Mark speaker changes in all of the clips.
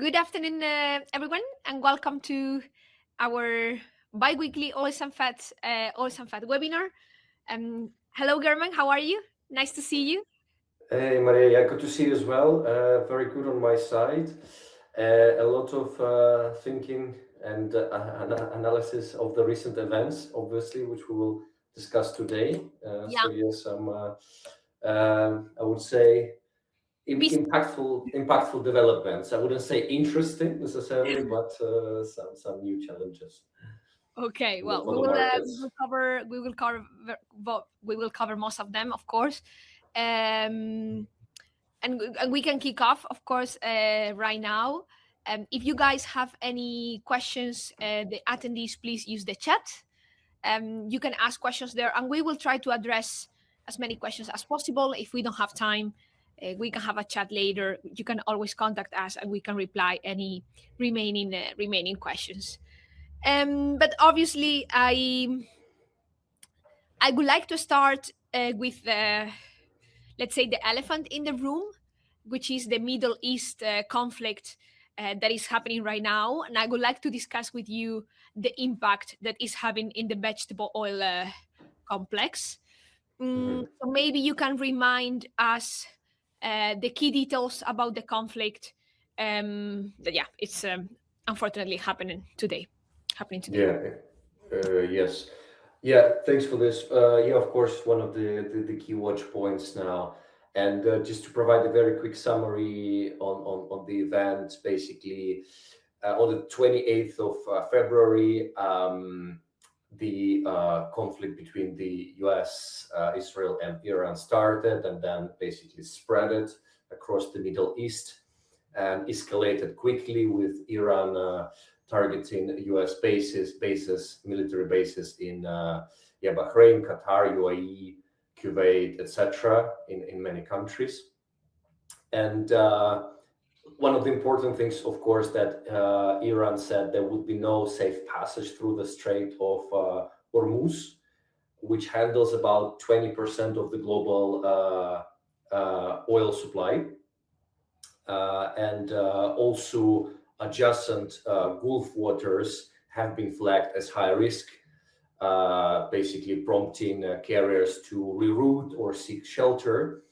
Speaker 1: Good afternoon, everyone, and welcome to our bi-weekly Oils and Fat webinar. Hello, Gehrman. How are you? Nice to see you.
Speaker 2: Hey, María, yeah, good to see you as well. Very good on my side. A lot of thinking and analysis of the recent events, obviously, which we will discuss today.
Speaker 1: Yeah,
Speaker 2: Yes, I would say
Speaker 1: busy.
Speaker 2: impactful developments. I wouldn't say interesting necessarily, but some new challenges
Speaker 1: Okay. Well,
Speaker 2: for the markets.
Speaker 1: we will cover most of them, of course. And we can kick off, of course, right now. If you guys have any questions, the attendees, please use the chat. You can ask questions there, and we will try to address as many questions as possible. If we don't have time, we can have a chat later. You can always contact us, and we can reply any remaining questions. But obviously, I would like to start with let's say the elephant in the room, which is the Middle East conflict that is happening right now. And I would like to discuss with you the impact that is having in the vegetable oil complex.
Speaker 2: Mhm.
Speaker 1: So maybe you can remind us the key details about the conflict. Yeah, it's unfortunately happening today.
Speaker 2: Yeah, yes. Yeah, thanks for this. Yeah, of course, one of the key watch points now. And just to provide a very quick summary on the event, basically, on the 28th of February, the conflict between the US, Israel, and Iran started and then basically spread it across the Middle East and escalated quickly with Iran targeting US military bases in Bahrain, Qatar, UAE, Kuwait, etc., in many countries. And one of the important things, of course, that Iran said there would be no safe passage through the Strait of Hormuz, which handles about 20% of the global oil supply. And also adjacent Gulf waters have been flagged as high risk, basically prompting carriers to reroute or seek shelter.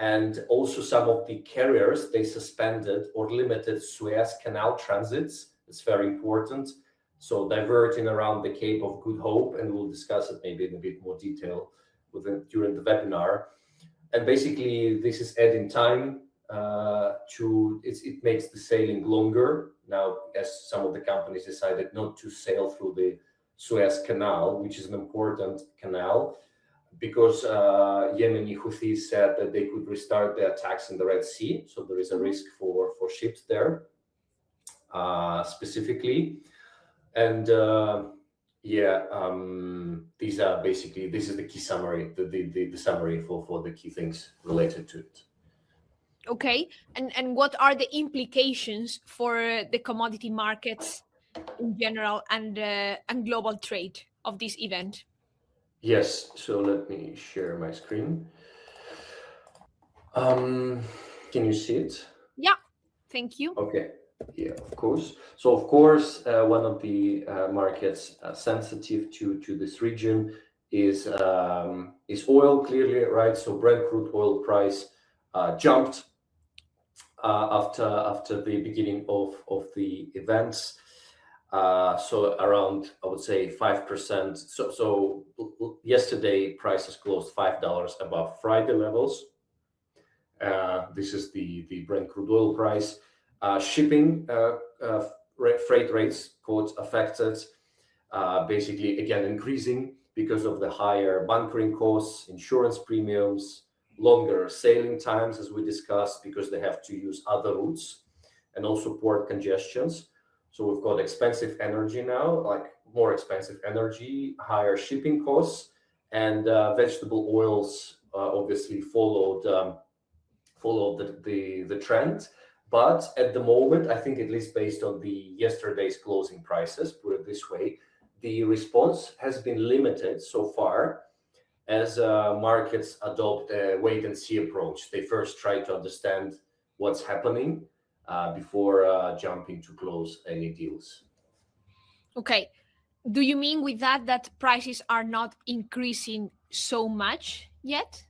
Speaker 2: And also some of the carriers, they suspended or limited Suez Canal transits. It's very important. So diverting around the Cape of Good Hope, and we'll discuss it maybe in a bit more detail during the webinar. And basically, this is adding time it makes the sailing longer now, as some of the companies decided not to sail through the Suez Canal, which is an important canal, because Yemeni Houthis said that they could restart the attacks in the Red Sea. So there is a risk for ships there specifically. And this is the key summary, the summary for the key things related to it.
Speaker 1: Okay, and what are the implications for the commodity markets in general and global trade of this event?
Speaker 2: Yes, so let me share my screen. Can you see it?
Speaker 1: Yeah, thank you.
Speaker 2: Okay, yeah, of course. So of course, one of the markets sensitive to this region is oil, clearly, right? So Brent crude oil price jumped after the beginning of the events. So around, I would say, 5%. So yesterday prices closed $5 above Friday levels. This is the Brent crude oil price. Shipping freight rates, quotes, affected, basically again increasing because of the higher bunkering costs, insurance premiums, longer sailing times, as we discussed, because they have to use other routes, and also port congestions. So we've got expensive energy now, like more expensive energy, higher shipping costs, and vegetable oils obviously followed the trend. But at the moment, I think, at least based on the yesterday's closing prices, put it this way, the response has been limited so far, as markets adopt a wait and see approach. They first try to understand what's happening before jumping to close any deals.
Speaker 1: Okay. Do you mean with that prices are not increasing so much yet?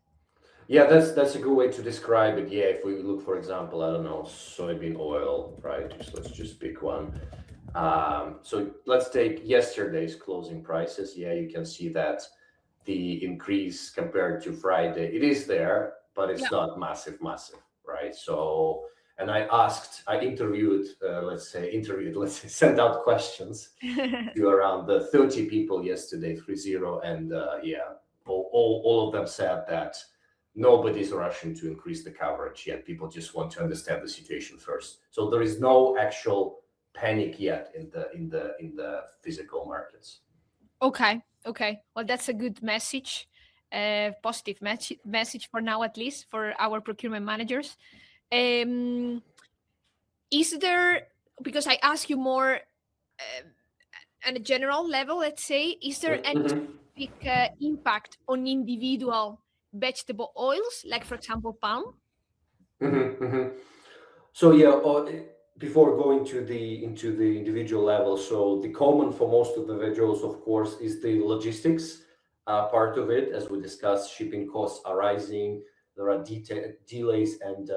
Speaker 2: Yeah, that's a good way to describe it. Yeah, if we look, for example, I don't know, soybean oil, right? Let's just pick one. So let's take yesterday's closing prices. Yeah, you can see that the increase compared to Friday, it is there, but it's
Speaker 1: Yeah.
Speaker 2: not massive, right? So, and I interviewed, let's say, sent out questions to around the 30 people yesterday, 30, and yeah, all of them said that nobody's rushing to increase the coverage yet. People just want to understand the situation first. So there is no actual panic yet in the physical markets.
Speaker 1: Okay. Okay. Well, that's a good message. Positive message for now, at least for our procurement managers. Um, is there, because I ask you more at a general level, let's say, is there any
Speaker 2: Mhm.
Speaker 1: specific impact on individual vegetable oils, like for example, palm?
Speaker 2: Mhm, mhm. So yeah, before going to the into the individual level, so the common for most of the vegetables, of course, is the logistics part of it. As we discussed, shipping costs are rising. There are delays and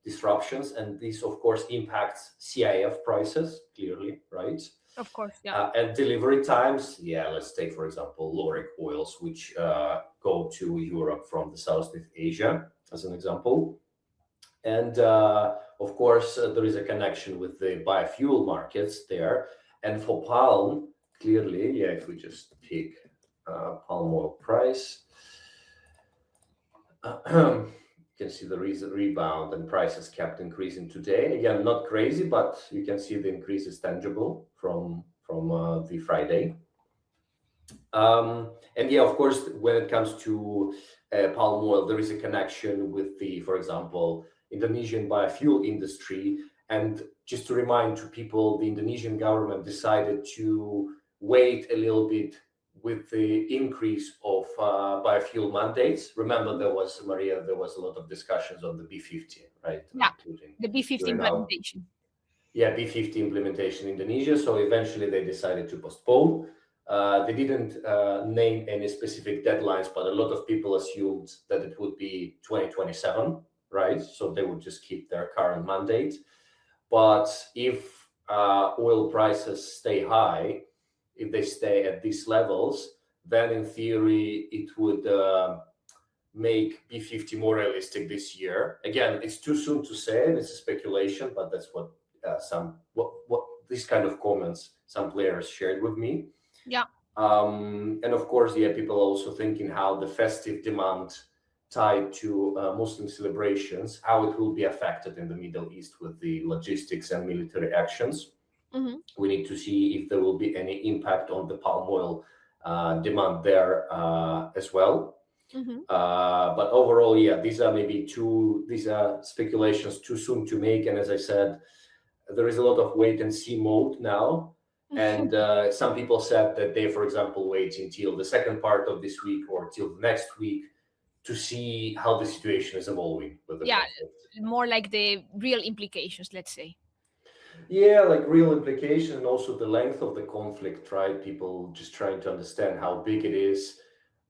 Speaker 2: disruptions, and this, of course, impacts CIF prices clearly, right?
Speaker 1: Of course, yeah.
Speaker 2: And delivery times, yeah, let's take, for example, lauric oils, which go to Europe from the Southeast Asia, as an example. And of course, there is a connection with the biofuel markets there. And for palm, clearly, yeah, if we just pick palm oil price, you can see the recent rebound and prices kept increasing today. Again, not crazy, but you can see the increase is tangible from the Friday. And yeah, of course, when it comes to palm oil, there is a connection with the, for example, Indonesian biofuel industry. And just to remind to people, the Indonesian government decided to wait a little bit with the increase of biofuel mandates. Remember, there was, Maria, there was a lot of discussions on the B50, right?
Speaker 1: Yeah.
Speaker 2: Including
Speaker 1: The B50
Speaker 2: during our
Speaker 1: implementation.
Speaker 2: yeah, B50 implementation in Indonesia. So eventually they decided to postpone. They didn't name any specific deadlines, but a lot of people assumed that it would be 2027, right? So they would just keep their current mandate. But if oil prices stay high, if they stay at these levels, then in theory it would make B50 more realistic this year. Again, it's too soon to say, and it's a speculation, but that's what what these kind of comments some players shared with me.
Speaker 1: Yeah.
Speaker 2: And of course, yeah, people are also thinking how the festive demand tied to Muslim celebrations, how it will be affected in the Middle East with the logistics and military actions.
Speaker 1: Mm-hmm.
Speaker 2: We need to see if there will be any impact on the palm oil demand there as well.
Speaker 1: Mm-hmm.
Speaker 2: But overall, yeah, these are speculations too soon to make. And as I said, there is a lot of wait and see mode now. And some people said that they, for example, wait until the second part of this week or till the next week to see how the situation is evolving with the
Speaker 1: Yeah.
Speaker 2: conflict.
Speaker 1: More like the real implications, let's say.
Speaker 2: Yeah, like real implication and also the length of the conflict, right? People just trying to understand how big it is,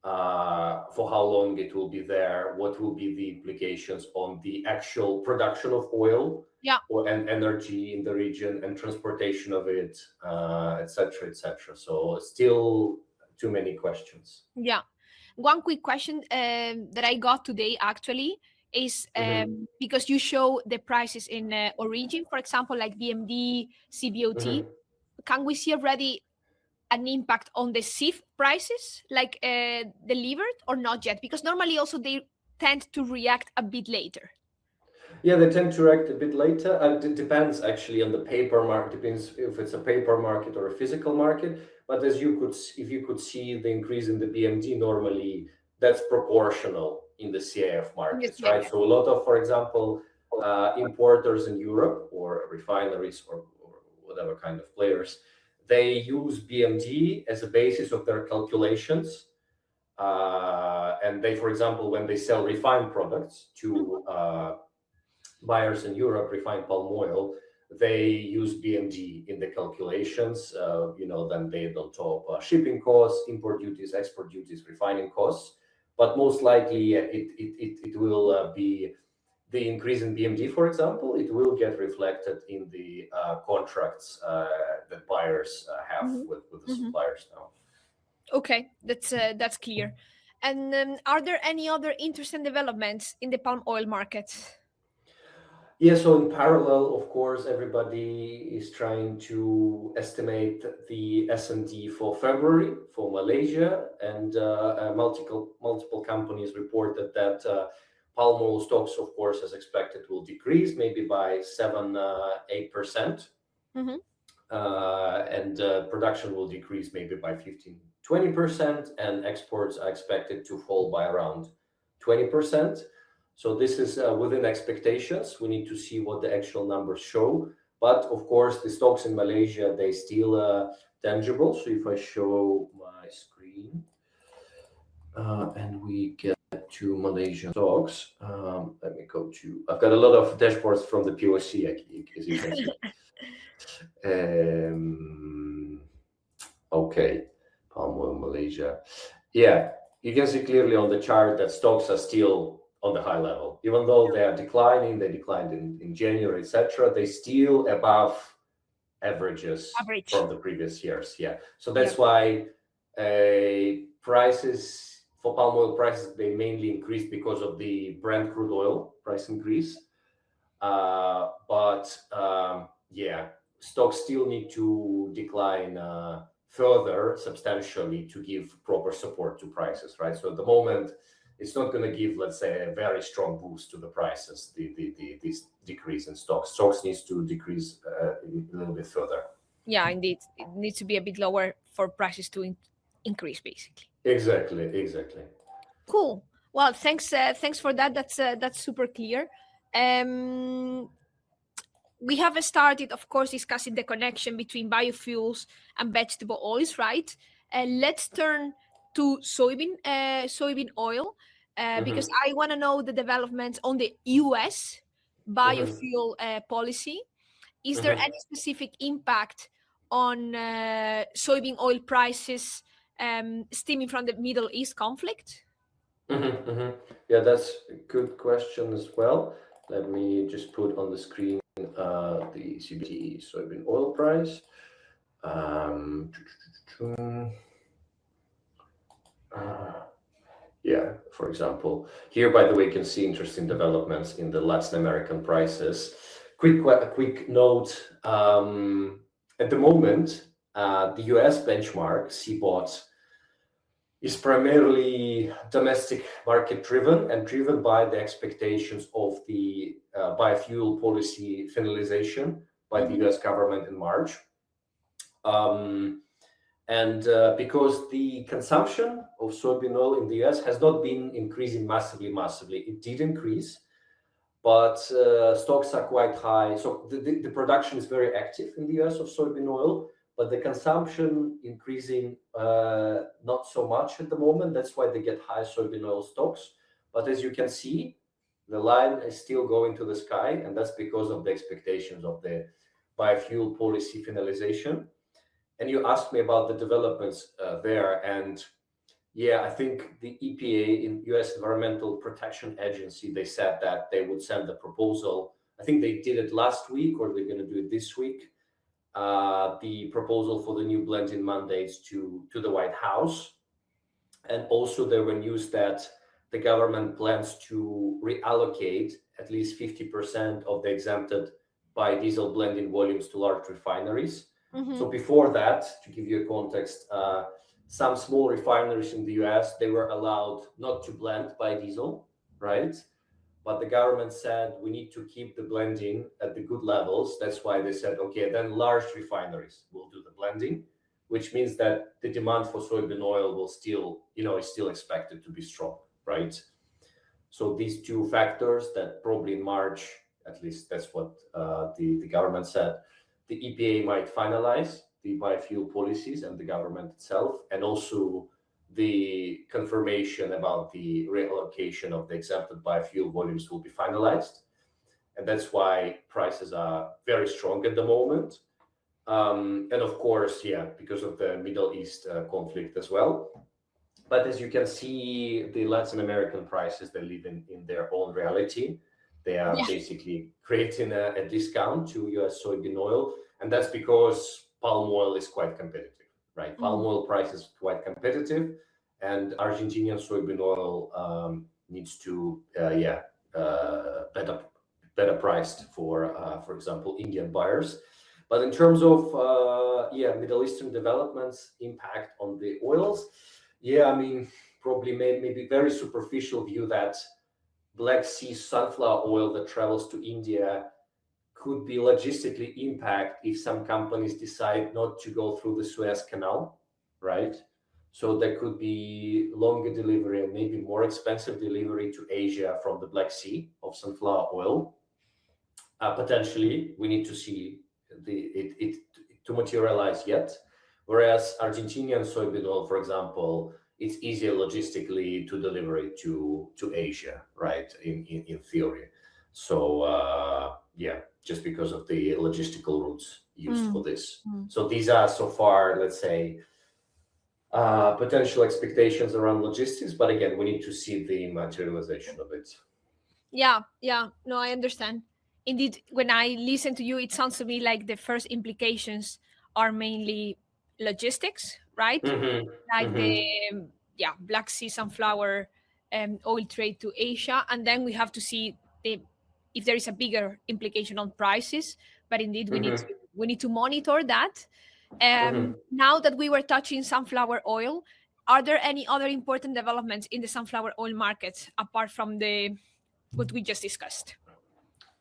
Speaker 2: for how long it will be there, what will be the implications on the actual production of oil
Speaker 1: Yeah.
Speaker 2: or and energy in the region and transportation of it, etc., etc. So still too many questions.
Speaker 1: Yeah. One quick question that I got today actually is
Speaker 2: Hmm.
Speaker 1: because you show the prices in origin, for example, like BMD, CBOT.
Speaker 2: Hmm.
Speaker 1: Can we see already an impact on the SIF prices, like delivered or not yet? Because normally also they tend to react a bit later.
Speaker 2: Yeah, they tend to react a bit later. It depends actually on the paper market. Depends if it's a paper market or a physical market. But as you could, if you could see the increase in the BMD, normally that's proportional in the CIF
Speaker 1: Yes,
Speaker 2: markets,
Speaker 1: yeah,
Speaker 2: right?
Speaker 1: yeah.
Speaker 2: So a lot of, for example, importers in Europe or refineries or whatever kind of players, they use BMD as a basis of their calculations. And they, for example, when they sell refined products
Speaker 1: Mhm.
Speaker 2: to buyers in Europe, refined palm oil, they use BMD in the calculations. Then they on top shipping costs, import duties, export duties, refining costs. But most likely it will be the increase in BMD, for example, it will get reflected in the contracts that buyers have
Speaker 1: Mhm.
Speaker 2: with the
Speaker 1: Mhm.
Speaker 2: suppliers now.
Speaker 1: Okay, that's clear. And are there any other interesting developments in the palm oil market?
Speaker 2: Yeah, so in parallel, of course, everybody is trying to estimate the S&D for February for Malaysia, and multiple companies reported that palm oil stocks, of course, as expected, will decrease maybe by 7-8%,
Speaker 1: Mm-hmm.
Speaker 2: and production will decrease maybe by 15-20%, and exports are expected to fall by around 20%. So this is within expectations. We need to see what the actual numbers show. But of course, the stocks in Malaysia, they still tangible. So if I show my screen and we get to Malaysian stocks, let me go to, I've got a lot of dashboards from the POC, as you can see. Okay, palm oil Malaysia. Yeah, you can see clearly on the chart that stocks are still on the high level, even though they are declining. They declined in January, etc. They still above averages
Speaker 1: Average.
Speaker 2: from the previous years. Yeah, so
Speaker 1: Yep.
Speaker 2: that's why prices for palm oil prices, they mainly increased because of the Brent crude oil price increase. But yeah, stocks still need to decline further substantially to give proper support to prices, right? So at the moment, it's not going to give, let's say, a very strong boost to the prices, this decrease in stocks. Stocks needs to decrease a little bit further.
Speaker 1: Yeah, indeed. It needs to be a bit lower for prices to increase, basically.
Speaker 2: Exactly.
Speaker 1: Cool. Well, thanks for that. That's super clear. Um, we have started, of course, discussing the connection between biofuels and vegetable oils, right? Let's turn to soybean oil, because
Speaker 2: Hmm.
Speaker 1: I want to know the developments on the U.S.
Speaker 2: Hmm.
Speaker 1: biofuel policy. Is there
Speaker 2: Hmm.
Speaker 1: any specific impact on soybean oil prices stemming from the Middle East conflict?
Speaker 2: Hmm. Yeah, that's a good question as well. Let me just put on the screen the CBT soybean oil price. Um, yeah, for example, here, by the way, you can see interesting developments in the Latin American prices. A quick note. At the moment, the US benchmark, CBOT, is primarily domestic market driven and driven by the expectations of the biofuel policy finalization by the
Speaker 1: Mm-hmm.
Speaker 2: US government in March. And because the consumption of soybean oil in the US has not been increasing massively, it did increase, but stocks are quite high. So the production is very active in the US of soybean oil, but the consumption increasing not so much at the moment. That's why they get high soybean oil stocks. But as you can see, the line is still going to the sky, and that's because of the expectations of the biofuel policy finalization. And you asked me about the developments there, and yeah, I think the EPA, in U.S. Environmental Protection Agency, they said that they would send the proposal. I think they did it last week, or they're going to do it this week. The proposal for the new blending mandates to the White House, and also there were news that the government plans to reallocate at least 50% of the exempted biodiesel blending volumes to large refineries.
Speaker 1: Mm-hmm.
Speaker 2: So before that, to give you a context, some small refineries in the US, they were allowed not to blend biodiesel, right? But the government said we need to keep the blending at the good levels. That's why they said, okay, then large refineries will do the blending, which means that the demand for soybean oil will still, is still expected to be strong, right? So these two factors that probably in March, at least that's what the government said, the EPA might finalize the biofuel policies and the government itself, and also the confirmation about the reallocation of the exempted biofuel volumes will be finalized. and that's why prices are very strong at the moment. And of course, yeah, because of the Middle East conflict as well. But as you can see, the Latin American prices, they live in their own reality. They are
Speaker 1: Yeah.
Speaker 2: basically creating a discount to US soybean oil. And that's because palm oil is quite competitive, right? Palm
Speaker 1: Mm.
Speaker 2: oil price is quite competitive. And Argentinian soybean oil needs to, better priced for example, Indian buyers. But in terms of Middle Eastern developments impact on the oils, yeah, I mean, probably maybe very superficial view that Black Sea sunflower oil that travels to India could be logistically impact if some companies decide not to go through the Suez Canal, right? So there could be longer delivery and maybe more expensive delivery to Asia from the Black Sea of sunflower oil. Potentially, we need to see it to materialize yet. Whereas Argentinian soybean oil, for example, it's easier logistically to deliver it to Asia, right? In theory. So just because of the logistical routes used for
Speaker 1: Mm.
Speaker 2: this.
Speaker 1: Mm.
Speaker 2: So these are so far, let's say, potential expectations around logistics. But again, we need to see the materialization of it.
Speaker 1: Yeah, no, I understand. Indeed, when I listen to you, it sounds to me like the first implications are mainly logistics, right?
Speaker 2: Mm-hmm.
Speaker 1: Like the
Speaker 2: Mm-hmm.
Speaker 1: Black Sea sunflower oil trade to Asia, and then we have to see the if there is a bigger implication on prices. But indeed,
Speaker 2: Mm-hmm.
Speaker 1: we need to monitor that.
Speaker 2: Mm-hmm.
Speaker 1: Now that we were touching sunflower oil, are there any other important developments in the sunflower oil markets apart from the what we just discussed?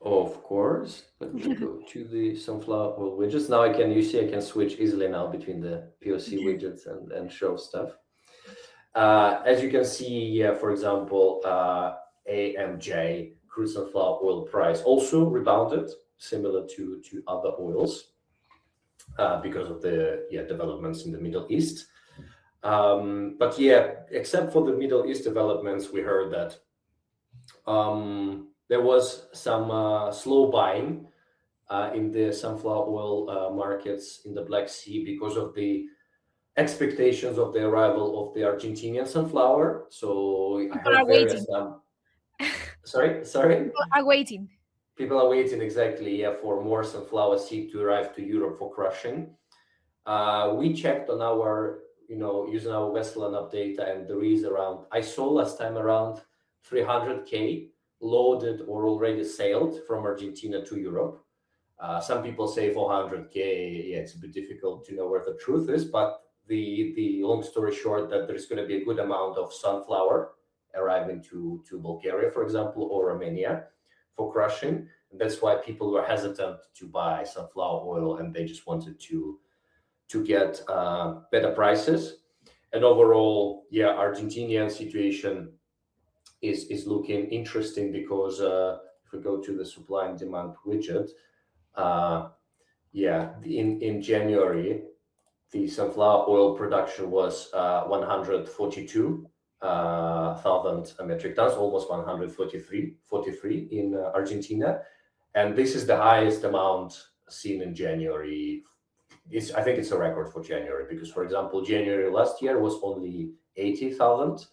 Speaker 2: Of course. Let me go to the sunflower oil widgets. Now I can, you see, I can switch easily now between the POC widgets and show stuff. As you can see, yeah, for example, AMJ, crude sunflower oil price also rebounded, similar to other oils, because of the developments in the Middle East. But yeah, except for the Middle East developments, we heard that there was some slow buying in the sunflower oil markets in the Black Sea because of the expectations of the arrival of the Argentinian sunflower. So I
Speaker 1: People
Speaker 2: heard
Speaker 1: are
Speaker 2: various
Speaker 1: waiting.
Speaker 2: sorry.
Speaker 1: People are waiting.
Speaker 2: People are waiting exactly, yeah, for more sunflower seed to arrive to Europe for crushing. We checked on our, using our Westland up data, and there is around, I saw last time around 300K loaded or already sailed from Argentina to Europe. Some people say 400K. Yeah, it's a bit difficult to know where the truth is, but the long story short, that there's going to be a good amount of sunflower arriving to Bulgaria, for example, or Romania for crushing. And that's why people were hesitant to buy sunflower oil, and they just wanted to get better prices. And overall, yeah, Argentinian situation is looking interesting because if we go to the supply and demand widget, in January, the sunflower oil production was 142,000 metric tons, almost 143 in Argentina. And this is the highest amount seen in January. I think it's a record for January because, for example, January last year was only 80,000.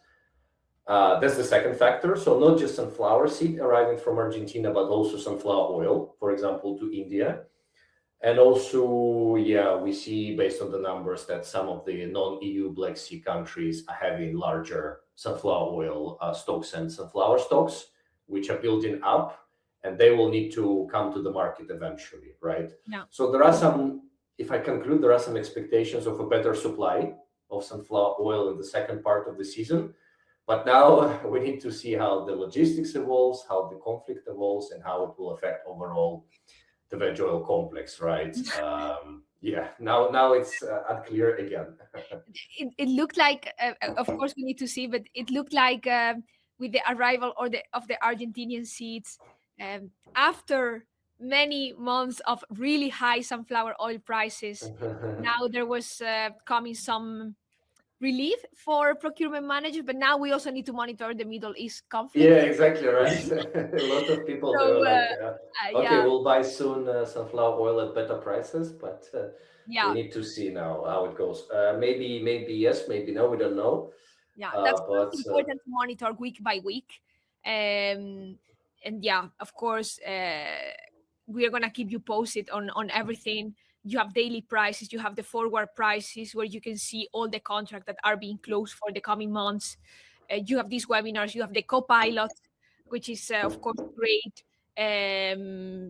Speaker 2: That's the second factor. So not just sunflower seed arriving from Argentina, but also sunflower oil, for example, to India. And also, yeah, we see based on the numbers that some of the non-EU Black Sea countries are having larger sunflower oil stocks and sunflower stocks, which are building up, and they will need to come to the market eventually, right?
Speaker 1: Yeah.
Speaker 2: So there are some, if I conclude, there are some expectations of a better supply of sunflower oil in the second part of the season. But now we need to see how the logistics evolves, how the conflict evolves, and how it will affect overall the veg oil complex, right? Now it's unclear again.
Speaker 1: It looked like, of course, we need to see, but it looked like with the arrival of the Argentinian seeds, after many months of really high sunflower oil prices, now there was coming some relief for procurement managers, but now we also need to monitor the Middle East conflict.
Speaker 2: Yeah, exactly right. A lot of people, they were
Speaker 1: So
Speaker 2: like, okay,
Speaker 1: yeah,
Speaker 2: we'll buy soon sunflower oil at better prices, but we
Speaker 1: yeah,
Speaker 2: need to see now how it goes. Maybe yes, maybe no, we don't know.
Speaker 1: yeah. That's why
Speaker 2: But
Speaker 1: it's important to monitor week by week. And yeah, of course, we are gonna keep you posted on everything. You have daily prices, you have the forward prices where you can see all the contracts that are being closed for the coming months. You have these webinars, you have the co-pilot, which is of course great.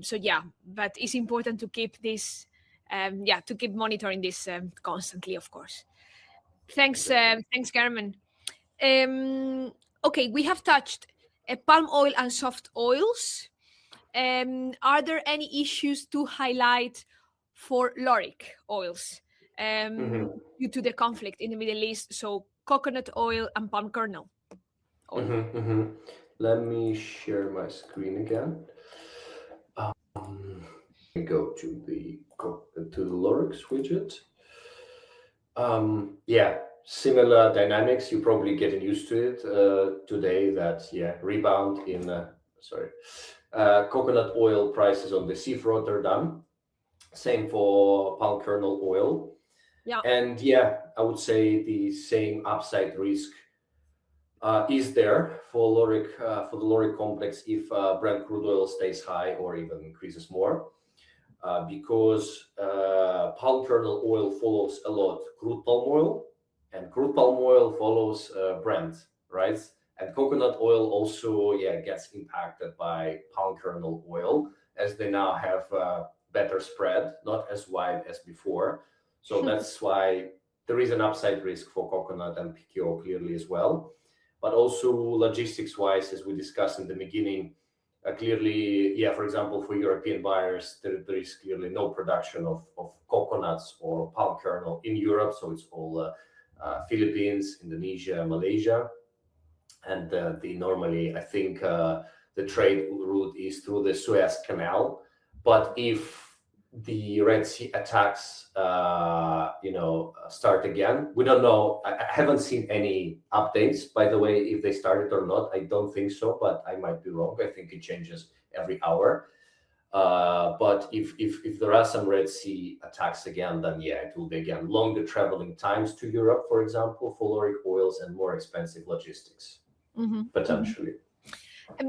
Speaker 1: So yeah, but it's important to keep this, to keep monitoring this constantly, of course. Thanks, thanks, Gehrman. Okay, we have touched palm oil and soft oils. Are there any issues to highlight for lauric oils
Speaker 2: mhm,
Speaker 1: due to the conflict in the Middle East? So coconut oil and palm kernel oil.
Speaker 2: let me share my screen again. We go to the Lorix widget. Yeah, similar dynamics. You're probably getting used to it today. That rebound in coconut oil prices on the sea of Rotterdam. Same for palm kernel oil.
Speaker 1: Yeah.
Speaker 2: And I would say the same upside risk is there for the Loric complex if Brent crude oil stays high or even increases more. Because palm kernel oil follows a lot crude palm oil, and crude palm oil follows Brent, right? And coconut oil also gets impacted by palm kernel oil, as they now have better spread, not as wide as before. So that's why there is an upside risk for coconut and PKO clearly as well. But also logistics wise, as we discussed in the beginning, clearly, for example, for European buyers, there is clearly no production of coconuts or palm kernel in Europe. So it's all Philippines, Indonesia, Malaysia. And normally, I think the trade route is through the Suez Canal. But if the Red Sea attacks, start again, we don't know. I haven't seen any updates, by the way, if they started or not. I don't think so, but I might be wrong. I think it changes every hour. But if there are some Red Sea attacks again, then it will be again longer traveling times to Europe, for example, for lauric oils, and more expensive logistics, potentially.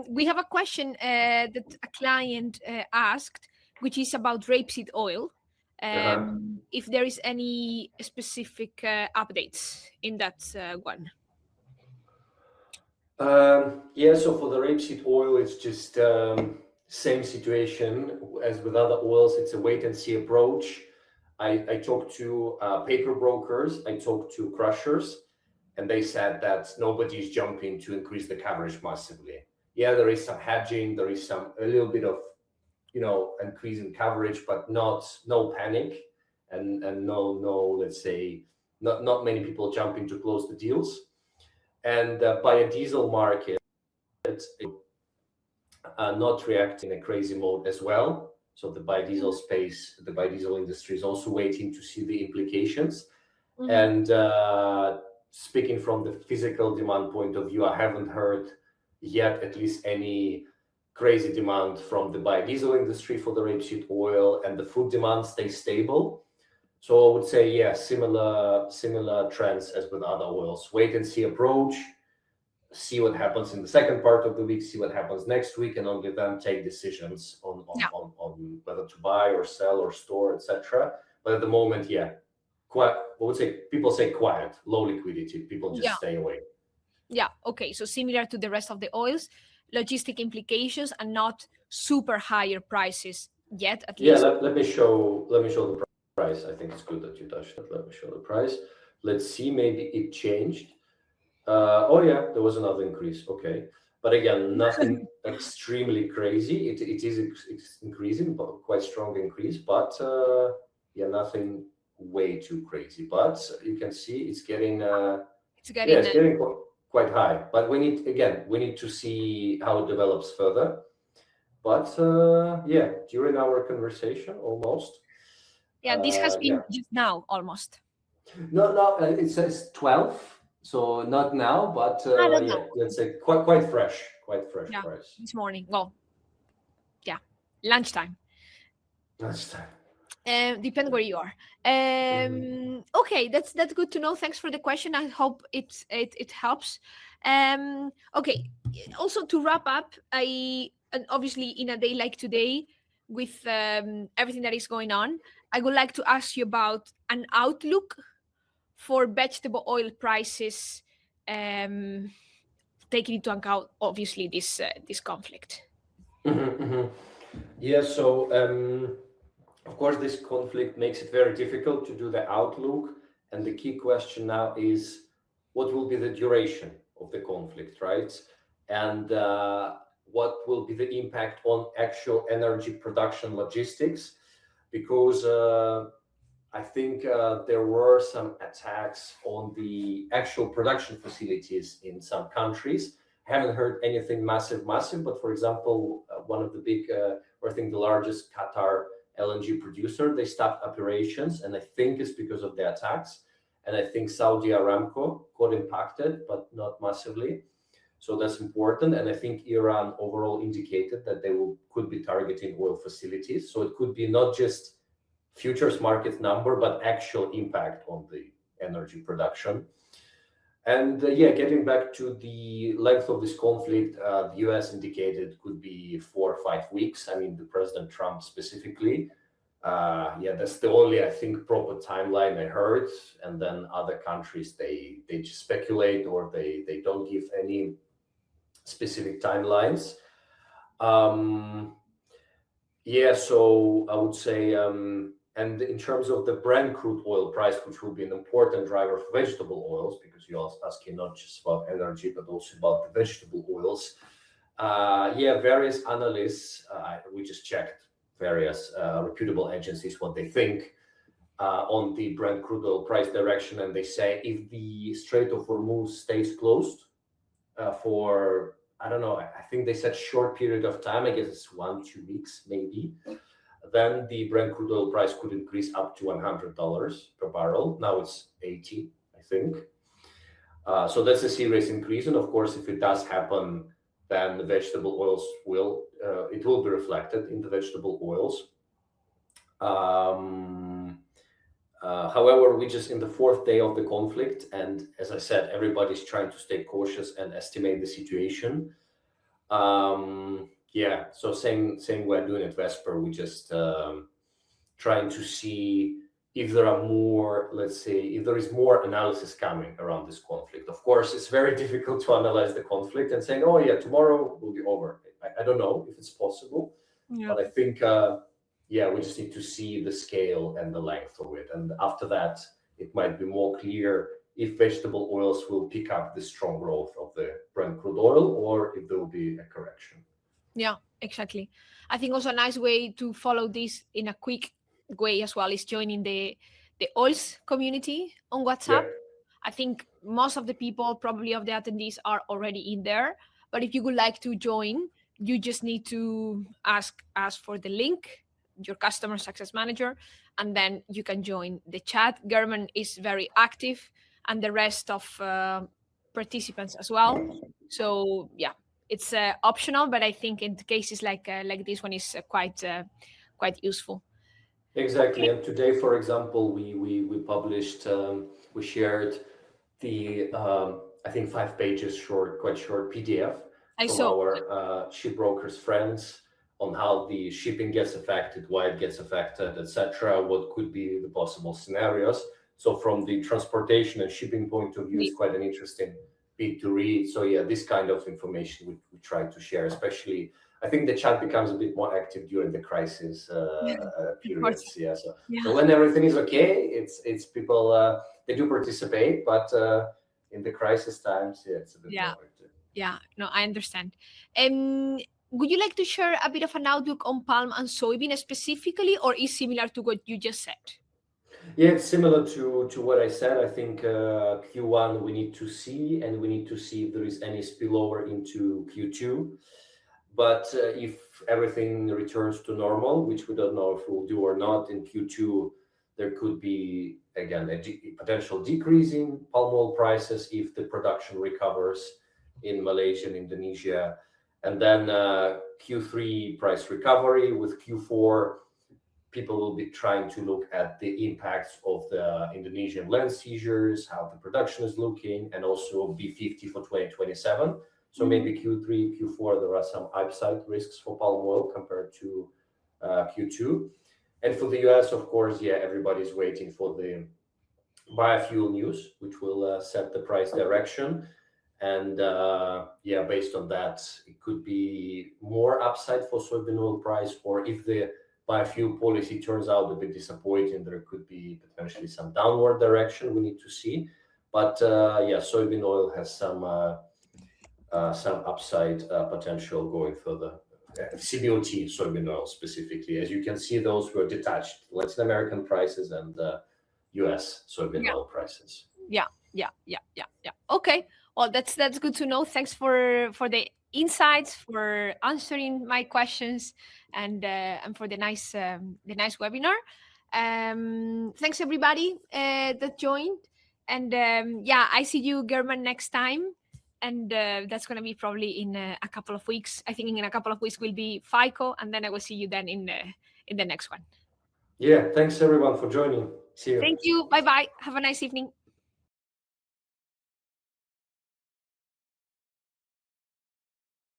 Speaker 1: We have a question that a client asked, which is about rapeseed oil. If there is any specific updates in that one.
Speaker 2: So for the rapeseed oil, it's just same situation as with other oils. It's a wait and see approach. I talked to paper brokers, I talked to crushers, and they said that nobody's jumping to increase the coverage massively. There is some hedging, there is a little bit of increase in coverage, but no panic, and no let's say not many people jumping to close the deals. And biodiesel market not reacting in a crazy mode as well. So the biodiesel space, the biodiesel industry is also waiting to see the implications. And speaking from the physical demand point of view, I haven't heard yet at least any crazy demand from the biodiesel industry for the rapeseed oil, and the food demand stays stable. So I would say, similar trends as with other oils. Wait and see approach, see what happens in the second part of the week, see what happens next week, and only then take decisions on whether to buy or sell or store, etc. But at the moment, quiet. I would say people say quiet, low liquidity. People just stay away.
Speaker 1: Yeah. Okay. So similar to the rest of the oils, logistic implications and not super higher prices yet. At least.
Speaker 2: Let me show the price. I think it's good that you touched it. Let me show the price. Let's see. Maybe it changed. There was another increase. Okay, but again, nothing extremely crazy. It is increasing, but quite strong increase. But nothing way too crazy. But you can see it's getting quite high. But we need to see how it develops further. But during our conversation, almost.
Speaker 1: This has been just now almost.
Speaker 2: No, it says 12, so not now, but
Speaker 1: I don't know.
Speaker 2: yeah, let's say quite fresh
Speaker 1: Yeah,
Speaker 2: price.
Speaker 1: this morning. Well, yeah, lunchtime.
Speaker 2: That's time.
Speaker 1: Depend where you are.
Speaker 2: Mhm.
Speaker 1: Okay, that's good to know. Thanks for the question. I hope it helps. Okay. Also to wrap up, and obviously in a day like today, with everything that is going on, I would like to ask you about an outlook for vegetable oil prices, um, taking into account obviously this conflict.
Speaker 2: Mhm, mhm. Yeah, so of course, this conflict makes it very difficult to do the outlook. And the key question now is what will be the duration of the conflict, right? And what will be the impact on actual energy production logistics? Because I think there were some attacks on the actual production facilities in some countries. I haven't heard anything massive, but for example, one of the big, or I think the largest Qatar LNG producer, they stopped operations, and I think it's because of the attacks. And I think Saudi Aramco got impacted, but not massively. So that's important. And I think Iran overall indicated that they could be targeting oil facilities. So it could be not just futures market number, but actual impact on the energy production. And yeah, getting back to the length of this conflict, the US indicated could be 4 or 5 weeks. I mean, the President Trump specifically. Yeah, that's the only, I think, proper timeline I heard. And then other countries, they just speculate or they don't give any specific timelines. Um, Yeah, so I would say, and in terms of the Brent crude oil price, which will be an important driver for vegetable oils, because you're asking not just about energy, but also about the vegetable oils. Yeah, various analysts, we just checked various reputable agencies what they think on the Brent crude oil price direction, and they say if the Strait of Hormuz stays closed for I don't know. I think they said short period of time. I guess it's 1 2 weeks maybe. Then the Brent crude oil price could increase up to $100 per barrel. Now it's 80, I think. So that's a serious increase. And of course, if it does happen, then the vegetable oils will be reflected in the vegetable oils. Um, However, we just in the fourth day of the conflict, and as I said, everybody's trying to stay cautious and estimate the situation. Yeah, so same we're doing at Vesper. We just trying to see if there are more, let's say, if there is more analysis coming around this conflict. Of course, it's very difficult to analyze the conflict and saying, oh yeah, tomorrow will be over. I don't know if it's possible,
Speaker 1: Yeah.
Speaker 2: but I think yeah, we just need to see the scale and the length of it, and after that, it might be more clear if vegetable oils will pick up the strong growth of the Brent crude oil or if there will be a correction.
Speaker 1: Yeah, exactly. I think also a nice way to follow this in a quick way as well is joining the oils community on
Speaker 2: Yeah,
Speaker 1: WhatsApp. I think most of the people, probably of the attendees, are already in there. But if you would like to join, you just need to ask us for the link, your customer success manager, and then you can join the chat. Gehrman is very active, and the rest of participants as well. So yeah, it's optional, but I think in cases like this one is quite useful.
Speaker 2: exactly.
Speaker 1: Okay,
Speaker 2: And today, for example, we published, we shared the I think 5 pages short, quite short PDF
Speaker 1: I
Speaker 2: from
Speaker 1: saw.
Speaker 2: our shipbrokers friends on how the shipping gets affected, why it gets affected, etc. What could be the possible scenarios. So from the transportation and shipping point of view,
Speaker 1: Indeed.
Speaker 2: it's quite an interesting bit to read. So yeah, this kind of information we try to share, especially. I think the chat becomes a bit more active during the crisis
Speaker 1: Of course.
Speaker 2: periods. Yeah, so
Speaker 1: Yeah,
Speaker 2: when everything is okay, it's people they do participate, but in the crisis times, yeah, it's a bit
Speaker 1: yeah,
Speaker 2: more active.
Speaker 1: yeah. No, I understand. Would you like to share a bit of an outlook on palm and soybean specifically, or is similar to what you just said?
Speaker 2: Yeah, it's similar to what I said. I think Q1 we need to see, and we need to see if there is any spillover into Q2. But if everything returns to normal, which we don't know if we'll do or not in Q2, there could be, again, a potential decrease in palm oil prices if the production recovers in Malaysia and Indonesia. And then Q3 price recovery. With Q4, people will be trying to look at the impacts of the Indonesian land seizures, how the production is looking, and also B50 for 2027. So maybe Q3, Q4, there are some upside risks for palm oil compared to Q2. And for the US, of course, everybody's waiting for the biofuel news, which will set the price direction. And based on that, it could be more upside for soybean oil price, or if the biofuel policy turns out a bit disappointing, there could be potentially some downward direction we need to see. But soybean oil has some upside potential going further. CBOT, soybean oil specifically. As you can see, those were detached Latin American prices and US soybean oil prices.
Speaker 1: Yeah. Okay. Well, that's good to know. Thanks for the insights, for answering my questions, and for the nice webinar. Thanks everybody that joined, and I see you, Gehrman, next time. And that's going to be probably in a couple of weeks. I think in a couple of weeks will be FICO, and then I will see you then in the next one.
Speaker 2: Yeah, thanks everyone for joining. See you.
Speaker 1: Thank you. Bye-bye. Have a nice evening.